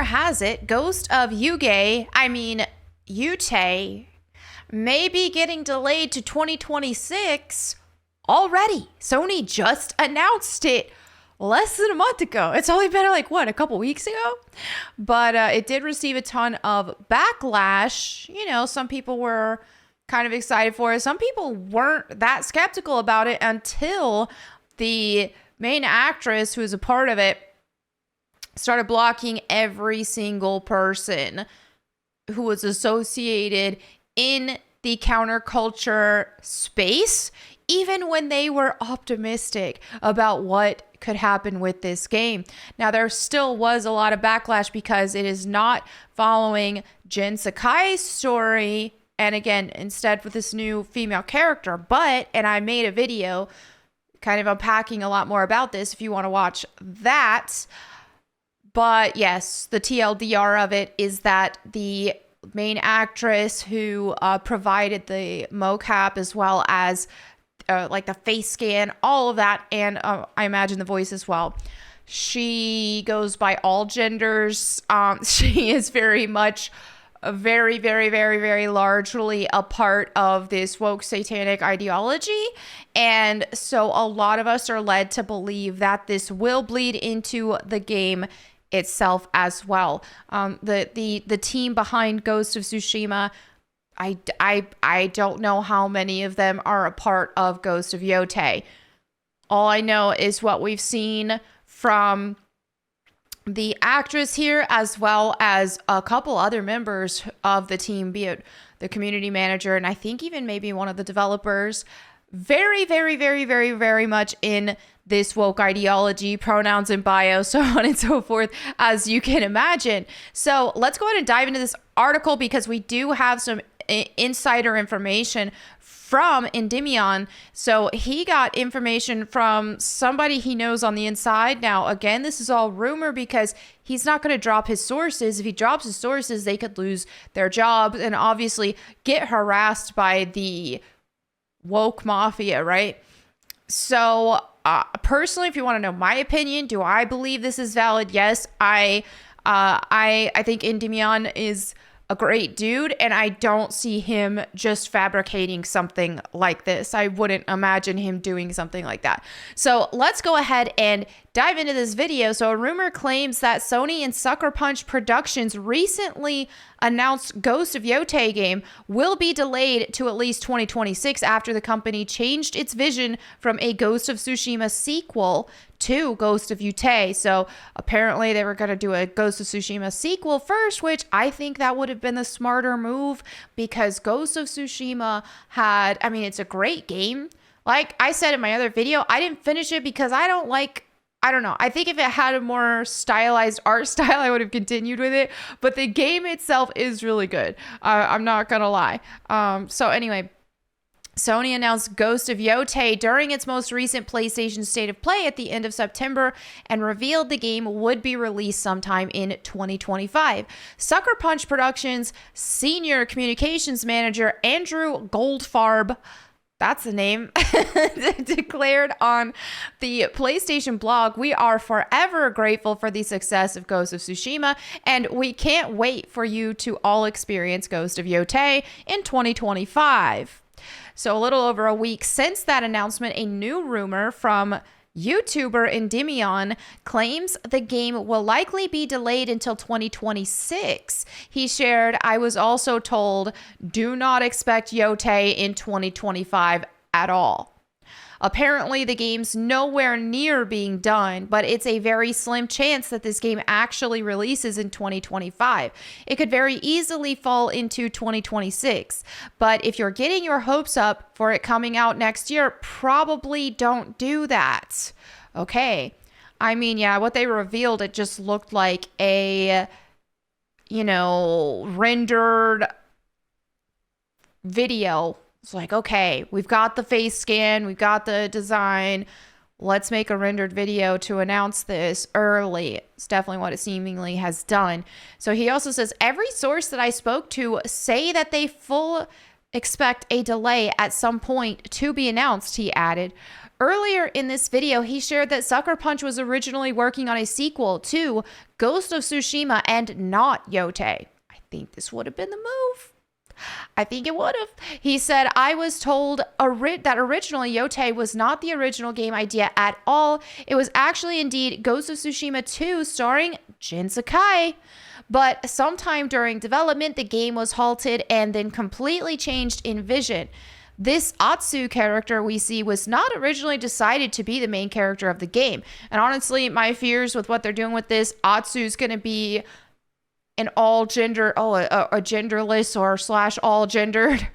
rumor has it Ghost of Yotei may be getting delayed to 2026 already. Sony just announced it less than a month ago. It's only been a couple weeks ago? But it did receive a ton of backlash. Some people were kind of excited for it. Some people weren't that skeptical about it until the main actress who was a part of it started blocking every single person who was associated in the counterculture space, even when they were optimistic about what could happen with this game. Now, there still was a lot of backlash because it is not following Jin Sakai's story, and again, instead with this new female character. And I made a video kind of unpacking a lot more about this if you want to watch that. But yes, the TLDR of it is that the main actress who provided the mocap as well as the face scan, all of that, and I imagine the voice as well. She goes by all genders. She is very much very, very, very, very largely a part of this woke satanic ideology. And so a lot of us are led to believe that this will bleed into the game itself as well. The team behind Ghost of Tsushima, I don't know how many of them are a part of Ghost of Yotei. All I know is what we've seen from the actress here, as well as a couple other members of the team, be it the community manager, and I think even maybe one of the developers. Very, very, very, very, very much in this woke ideology, pronouns in bio, so on and so forth, as you can imagine. So let's go ahead and dive into this article because we do have some insider information from Endymion. So he got information from somebody he knows on the inside. Now, again, this is all rumor because he's not going to drop his sources. If he drops his sources, they could lose their jobs and obviously get harassed by the woke mafia, right? So personally, if you want to know my opinion, do I believe this is valid? Yes, I think Endymion is a great dude, and I don't see him just fabricating something like this. I wouldn't imagine him doing something like that. So let's go ahead and dive into this video. So a rumor claims that Sony and Sucker Punch Productions recently announced Ghost of Yotei game will be delayed to at least 2026 after the company changed its vision from a Ghost of Tsushima sequel to Ghost of Yotei. So apparently they were going to do a Ghost of Tsushima sequel first, which I think that would have been the smarter move because Ghost of Tsushima it's a great game. Like I said in my other video, I didn't finish it because I don't know. I think if it had a more stylized art style, I would have continued with it. But the game itself is really good. I'm not going to lie. So anyway, Sony announced Ghost of Yotei during its most recent PlayStation State of Play at the end of September and revealed the game would be released sometime in 2025. Sucker Punch Productions Senior Communications Manager Andrew Goldfarb, that's the name, declared on the PlayStation blog, "We are forever grateful for the success of Ghost of Tsushima, and we can't wait for you to all experience Ghost of Yotei in 2025. So a little over a week since that announcement, a new rumor from YouTuber Endymion claims the game will likely be delayed until 2026. He shared, "I was also told, do not expect Yotei in 2025 at all." Apparently, the game's nowhere near being done, but it's a very slim chance that this game actually releases in 2025. It could very easily fall into 2026, but if you're getting your hopes up for it coming out next year, probably don't do that. Okay. What they revealed, it just looked like a, rendered video. It's like, okay, we've got the face scan, we've got the design. Let's make a rendered video to announce this early. It's definitely what it seemingly has done. So he also says, every source that I spoke to say that they full expect a delay at some point to be announced, he added. Earlier in this video, he shared that Sucker Punch was originally working on a sequel to Ghost of Tsushima and not Yotei. I think this would have been the move. I think it would have. He said, I was told that originally Yotei was not the original game idea at all. It was actually indeed Ghost of Tsushima 2 starring Jin Sakai. But sometime during development, the game was halted and then completely changed in vision. This Atsu character we see was not originally decided to be the main character of the game. And honestly, my fears with what they're doing with this, Atsu is going to be an all gender, a genderless or / all gendered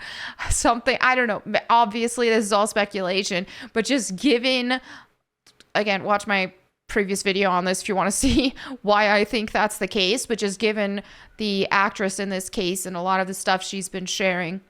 something. I don't know. Obviously, this is all speculation, but just given, again, watch my previous video on this if you want to see why I think that's the case, but just given the actress in this case and a lot of the stuff she's been sharing,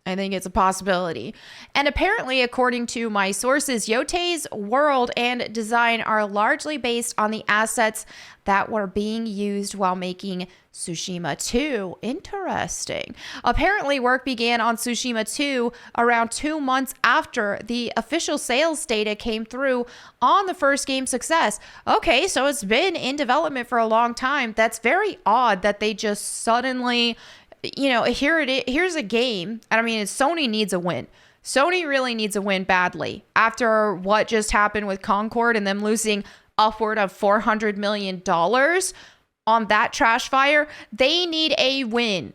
I think it's a possibility. And apparently, according to my sources, Yotei's world and design are largely based on the assets that were being used while making Tsushima 2. Interesting. Apparently, work began on Tsushima 2 around 2 months after the official sales data came through on the first game's success. Okay, so it's been in development for a long time. That's very odd that they just suddenly, here's a game. And I mean, Sony needs a win. Sony really needs a win badly after what just happened with Concord and them losing upward of $400 million on that trash fire. They need a win.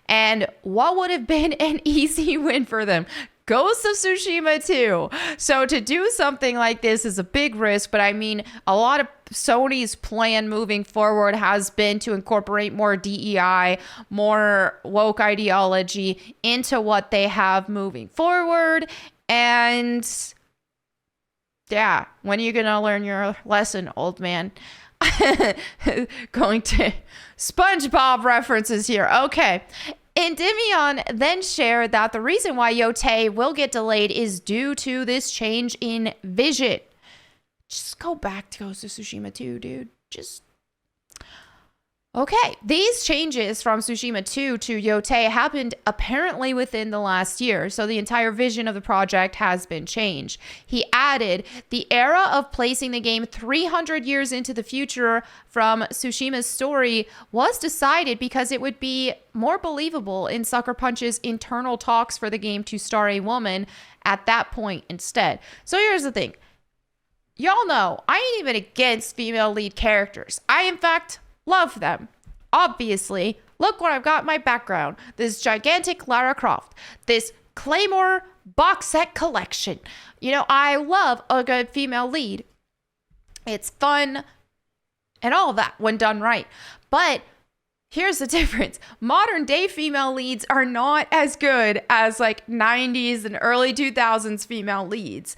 And what would have been an easy win for them? Ghost of Tsushima 2. So to do something like this is a big risk, but I mean, a lot of Sony's plan moving forward has been to incorporate more DEI, more woke ideology into what they have moving forward. And yeah, when are you going to learn your lesson, old man? Going to SpongeBob references here. Okay. Endymion then shared that the reason why Yotei will get delayed is due to this change in vision. Just go back to Ghost of Tsushima 2, dude. Okay, these changes from Tsushima 2 to Yotei happened apparently within the last year, so the entire vision of the project has been changed. He added, the era of placing the game 300 years into the future from Tsushima's story was decided because it would be more believable in Sucker Punch's internal talks for the game to star a woman at that point instead. So here's the thing. Y'all know, I ain't even against female lead characters. I, in fact, love them. Obviously, look what I've got in my background. This gigantic Lara Croft. This Claymore box set collection. I love a good female lead. It's fun and all of that when done right. But here's the difference. Modern day female leads are not as good as like 90s and early 2000s female leads.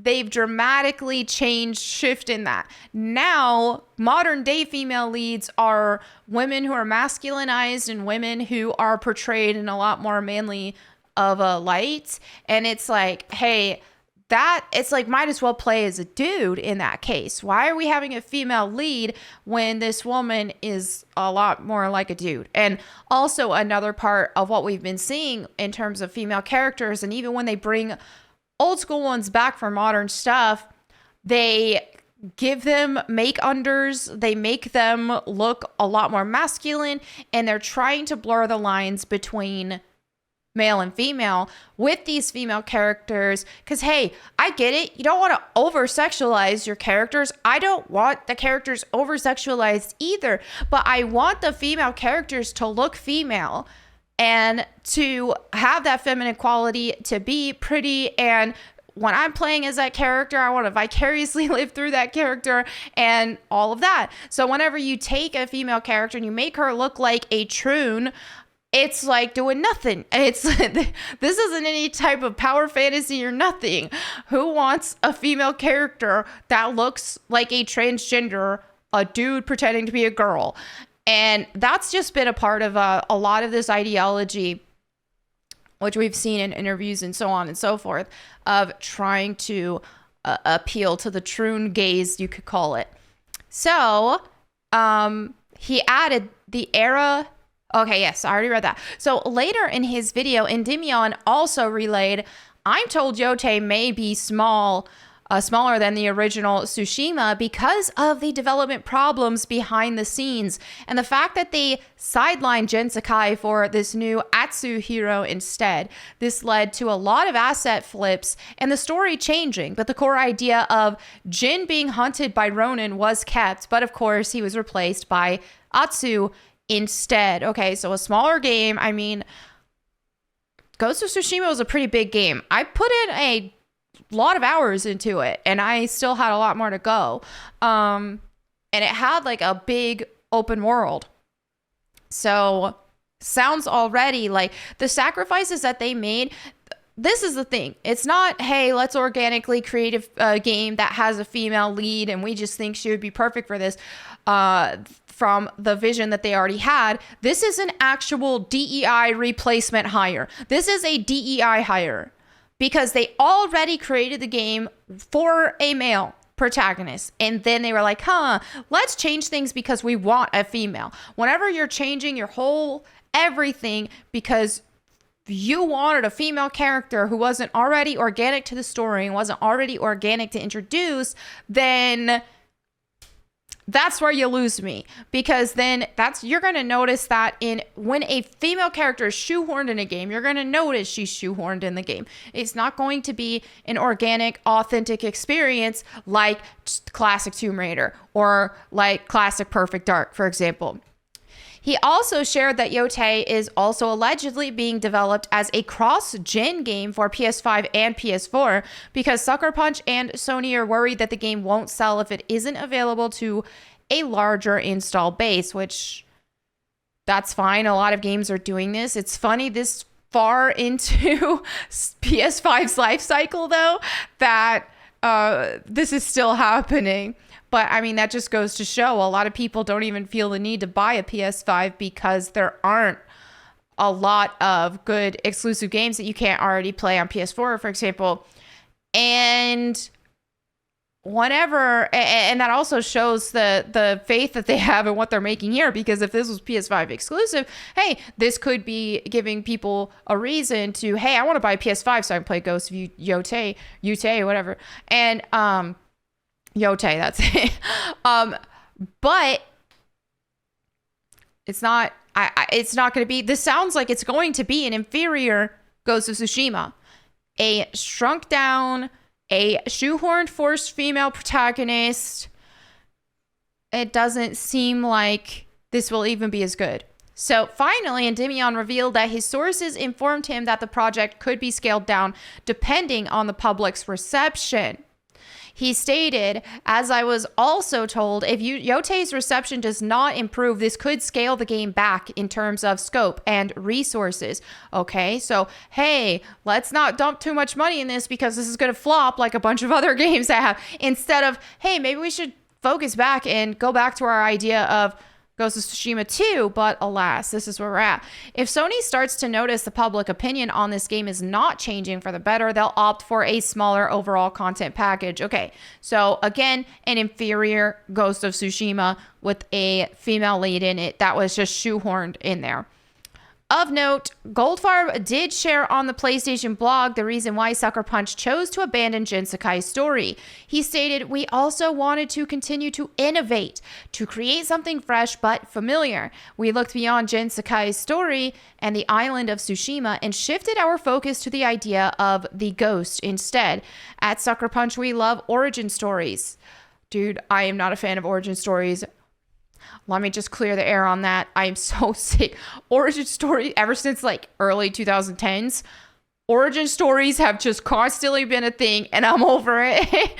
They've dramatically shift in that. Now, modern day female leads are women who are masculinized and women who are portrayed in a lot more manly of a light. And it's like, hey, it's like, might as well play as a dude in that case. Why are we having a female lead when this woman is a lot more like a dude? And also another part of what we've been seeing in terms of female characters, and even when they bring old school ones back for modern stuff, they give them make-unders, they make them look a lot more masculine, and they're trying to blur the lines between male and female with these female characters. Because, hey, I get it. You don't want to over-sexualize your characters. I don't want the characters over-sexualized either, but I want the female characters to look female and to have that feminine quality, to be pretty. And when I'm playing as that character, I want to vicariously live through that character and all of that. So whenever you take a female character and you make her look like a troon, it's like doing nothing. This isn't any type of power fantasy or nothing. Who wants a female character that looks like a transgender, a dude pretending to be a girl? And that's just been a part of a lot of this ideology, which we've seen in interviews and so on and so forth, of trying to appeal to the troon gaze, you could call it. So he added the era. Okay, yes, I already read that. So later in his video, Endymion also relayed, I'm told Yotei may be smaller than the original Tsushima because of the development problems behind the scenes and the fact that they sidelined Jin Sakai for this new Atsu hero instead. This led to a lot of asset flips and the story changing, but the core idea of Jin being hunted by Ronin was kept, but of course he was replaced by Atsu instead. Okay, so a smaller game. I mean, Ghost of Tsushima was a pretty big game. I put in a lot of hours into it and I still had a lot more to go. And it had like a big open world. So sounds already like the sacrifices that they made. This is the thing. It's not, hey, let's organically create a game that has a female lead and we just think she would be perfect for this from the vision that they already had. This is an actual DEI replacement hire. This is a DEI hire because they already created the game for a male protagonist. And then they were like, let's change things because we want a female. Whenever you're changing your whole everything because you wanted a female character who wasn't already organic to the story and wasn't already organic to introduce, then that's where you lose me, because then you're going to notice that when a female character is shoehorned in a game, you're going to notice she's shoehorned in the game. It's not going to be an organic, authentic experience like classic Tomb Raider or like classic Perfect Dark, for example. He also shared that Yotei is also allegedly being developed as a cross-gen game for PS5 and PS4 because Sucker Punch and Sony are worried that the game won't sell if it isn't available to a larger install base, which that's fine. A lot of games are doing this. It's funny this far into PS5's life cycle, though, that this is still happening. But I mean, that just goes to show a lot of people don't even feel the need to buy a PS5 because there aren't a lot of good exclusive games that you can't already play on PS4, for example. And that also shows the faith that they have in what they're making here, because if this was PS5 exclusive, hey, this could be giving people a reason to, hey, I want to buy a PS5 so I can play Ghost of Yotei, whatever. And, Yotei, that's it. But it's not, it's not going to be, this sounds like it's going to be an inferior Ghost of Tsushima. A shrunk down, a shoehorned forced female protagonist. It doesn't seem like this will even be as good. So finally, Endymion revealed that his sources informed him that the project could be scaled down depending on the public's reception. He stated, as I was also told, if Yotei's reception does not improve, this could scale the game back in terms of scope and resources. Okay, so, hey, let's not dump too much money in this because this is going to flop like a bunch of other games that have. Instead of, hey, maybe we should focus back and go back to our idea of Ghost of Tsushima 2, but alas, this is where we're at. If Sony starts to notice the public opinion on this game is not changing for the better, they'll opt for a smaller overall content package. Okay, so again, an inferior Ghost of Tsushima with a female lead in it that was just shoehorned in there. Of note, Goldfarb did share on the PlayStation blog the reason why Sucker Punch chose to abandon Jin Sakai's story. He stated, "We also wanted to continue to innovate, to create something fresh but familiar. We looked beyond Jin Sakai's story and the island of Tsushima and shifted our focus to the idea of the ghost instead. At Sucker Punch, we love origin stories." Dude, I am not a fan of origin stories. Let me just clear the air on that. I am so sick. Origin stories, ever since like early 2010s, origin stories have just constantly been a thing, and I'm over it.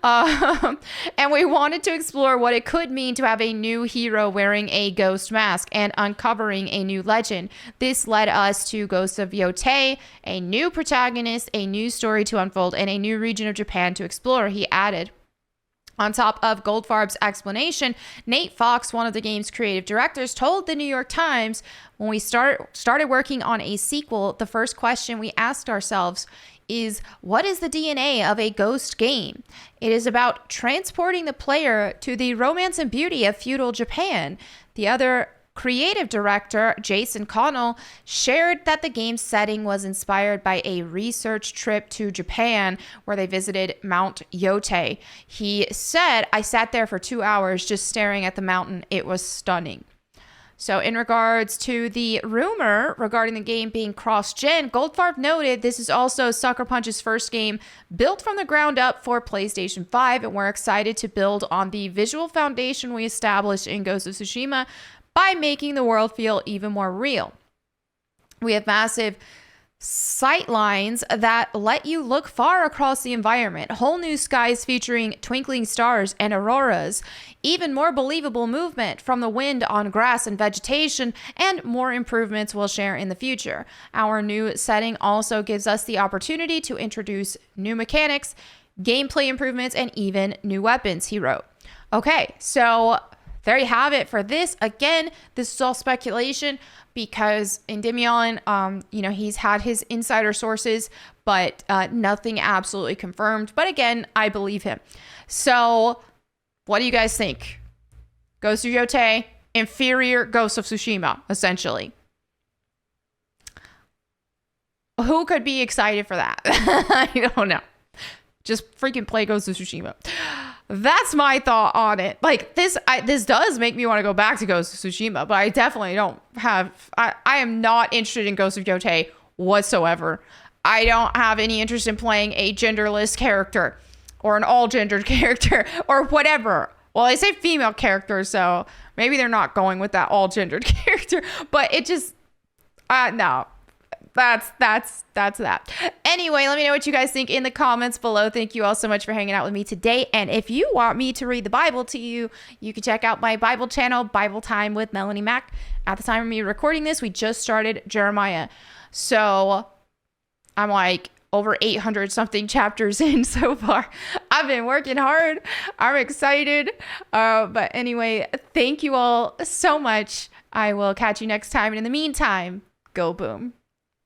And we wanted to explore what it could mean to have a new hero wearing a ghost mask and uncovering a new legend. This led us to Ghost of Yotei, a new protagonist, a new story to unfold, and a new region of Japan to explore, he added. On top of Goldfarb's explanation, Nate Fox, one of the game's creative directors, told the New York Times, when we started working on a sequel, the first question we asked ourselves is, what is the DNA of a ghost game? It is about transporting the player to the romance and beauty of feudal Japan. The other creative director, Jason Connell, shared that the game's setting was inspired by a research trip to Japan where they visited Mount Yotei. He said, "I sat there for 2 hours just staring at the mountain. It was stunning." So in regards to the rumor regarding the game being cross-gen, Goldfarb noted this is also Sucker Punch's first game built from the ground up for PlayStation 5, and we're excited to build on the visual foundation we established in Ghost of Tsushima by making the world feel even more real. We have massive sight lines that let you look far across the environment, whole new skies featuring twinkling stars and auroras, even more believable movement from the wind on grass and vegetation, and more improvements we'll share in the future. Our new setting also gives us the opportunity to introduce new mechanics, gameplay improvements, and even new weapons, he wrote. Okay, so there you have it for this. Again, this is all speculation because Endymion, he's had his insider sources, but nothing absolutely confirmed. But again, I believe him. So what do you guys think? Ghost of Yotei, inferior Ghost of Tsushima, essentially. Who could be excited for that? I don't know. Just freaking play Ghost of Tsushima. That's my thought on it. Like this does make me want to go back to Ghost of Tsushima, but I definitely don't have, I am not interested in Ghost of Yotei whatsoever. I don't have any interest in playing a genderless character or an all gendered character or whatever. Well, I say female character, so maybe they're not going with that all gendered character, but it just, no. That's that. Anyway, let me know what you guys think in the comments below. Thank you all so much for hanging out with me today. And if you want me to read the Bible to you, you can check out my Bible channel, Bible Time with Melanie Mack. At the time of me recording this, we just started Jeremiah. So I'm like over 800 something chapters in so far. I've been working hard. I'm excited. But anyway, thank you all so much. I will catch you next time. And in the meantime, go boom.